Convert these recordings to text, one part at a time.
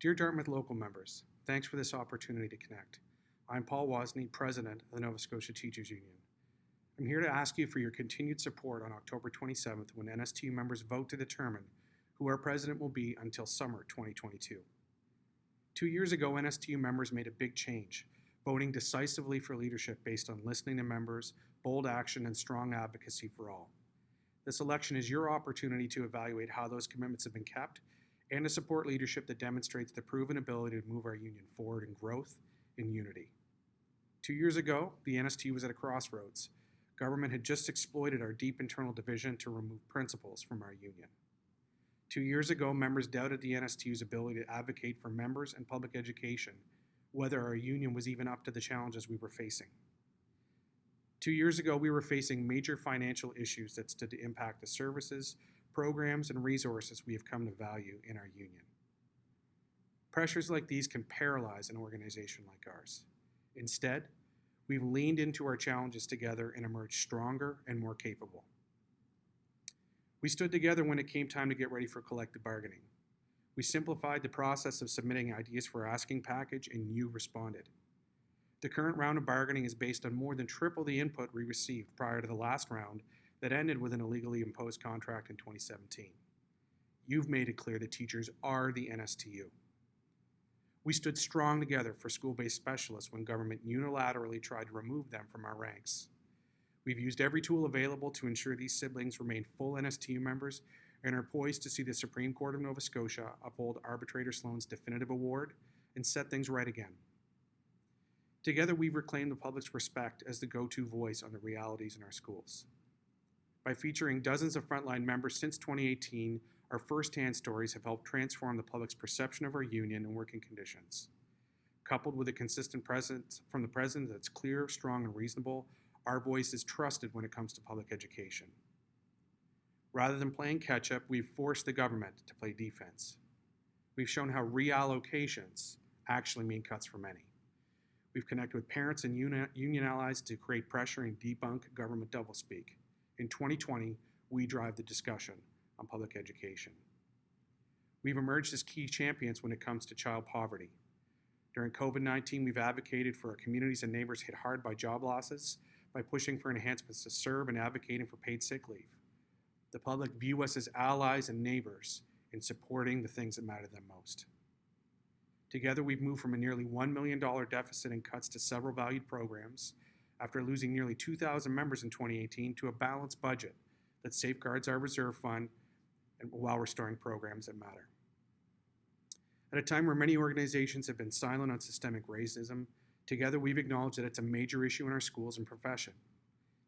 Dear Dartmouth Local members, thanks for this opportunity to connect. I'm Paul Wozney, President of the Nova Scotia Teachers Union. I'm here to ask you for your continued support on October 27th when NSTU members vote to determine who our president will be until summer 2022. 2 years ago, NSTU members made a big change, voting decisively for leadership based on listening to members, bold action, and strong advocacy for all. This election is your opportunity to evaluate how those commitments have been kept and to support leadership that demonstrates the proven ability to move our union forward in growth and unity. 2 years ago, the NSTU was at a crossroads. Government had just exploited our deep internal division to remove principals from our union. 2 years ago, members doubted the NSTU's ability to advocate for members and public education, whether our union was even up to the challenges we were facing. 2 years ago, we were facing major financial issues that stood to impact the services, programs, and resources we have come to value in our union. Pressures like these can paralyze an organization like ours. Instead, we've leaned into our challenges together and emerged stronger and more capable. We stood together when it came time to get ready for collective bargaining. We simplified the process of submitting ideas for our asking package, and you responded. The current round of bargaining is based on more than triple the input we received prior to the last round that ended with an illegally imposed contract in 2017. You've made it clear that teachers are the NSTU. We stood strong together for school-based specialists when government unilaterally tried to remove them from our ranks. We've used every tool available to ensure these siblings remain full NSTU members and are poised to see the Supreme Court of Nova Scotia uphold Arbitrator Sloan's definitive award and set things right again. Together, we've reclaimed the public's respect as the go-to voice on the realities in our schools. By featuring dozens of frontline members since 2018, our first-hand stories have helped transform the public's perception of our union and working conditions. Coupled with a consistent presence from the president that's clear, strong, and reasonable, our voice is trusted when it comes to public education. Rather than playing catch-up, we've forced the government to play defense. We've shown how reallocations actually mean cuts for many. We've connected with parents and union allies to create pressure and debunk government doublespeak. In 2020, we drive the discussion on public education. We've emerged as key champions when it comes to child poverty. During COVID-19, we've advocated for our communities and neighbors hit hard by job losses by pushing for enhancements to CERB and advocating for paid sick leave. The public view us as allies and neighbors in supporting the things that matter them most. Together, we've moved from a nearly $1 million deficit and cuts to several valued programs, after losing nearly 2,000 members in 2018, to a balanced budget that safeguards our reserve fund and while restoring programs that matter. At a time where many organizations have been silent on systemic racism, together we've acknowledged that it's a major issue in our schools and profession.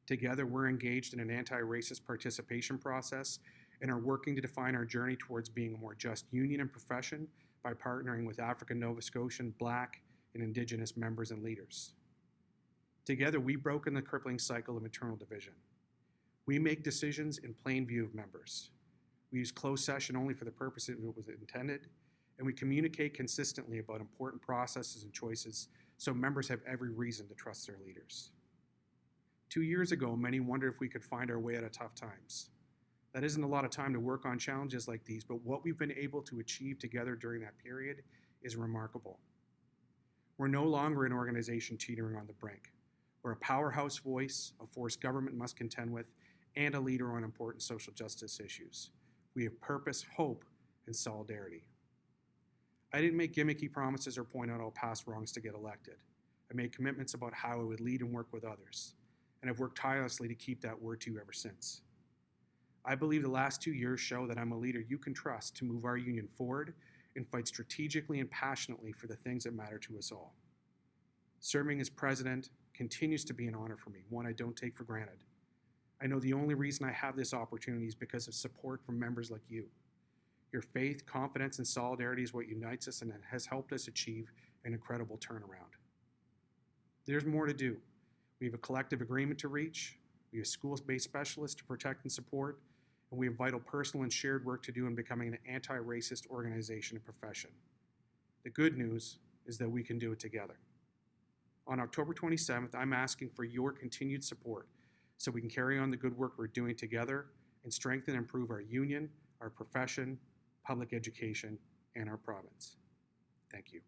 Together, we're engaged in an anti-racist participation process and are working to define our journey towards being a more just union and profession by partnering with African Nova Scotian, Black, and Indigenous members and leaders. Together, we've broken the crippling cycle of internal division. We make decisions in plain view of members. We use closed session only for the purpose it was intended, and we communicate consistently about important processes and choices so members have every reason to trust their leaders. 2 years ago, many wondered if we could find our way out of tough times. That isn't a lot of time to work on challenges like these, but what we've been able to achieve together during that period is remarkable. We're no longer an organization teetering on the brink. We're a powerhouse voice, a force government must contend with, and a leader on important social justice issues. We have purpose, hope, and solidarity. I didn't make gimmicky promises or point out all past wrongs to get elected. I made commitments about how I would lead and work with others, and I've worked tirelessly to keep that word to you ever since. I believe the last 2 years show that I'm a leader you can trust to move our union forward and fight strategically and passionately for the things that matter to us all. Serving as president continues to be an honor for me, one I don't take for granted. I know the only reason I have this opportunity is because of support from members like you. Your faith, confidence, and solidarity is what unites us and has helped us achieve an incredible turnaround. There's more to do. We have a collective agreement to reach, we have schools-based specialists to protect and support, and we have vital personal and shared work to do in becoming an anti-racist organization and profession. The good news is that we can do it together. On October 27th, I'm asking for your continued support so we can carry on the good work we're doing together and strengthen and improve our union, our profession, public education, and our province. Thank you.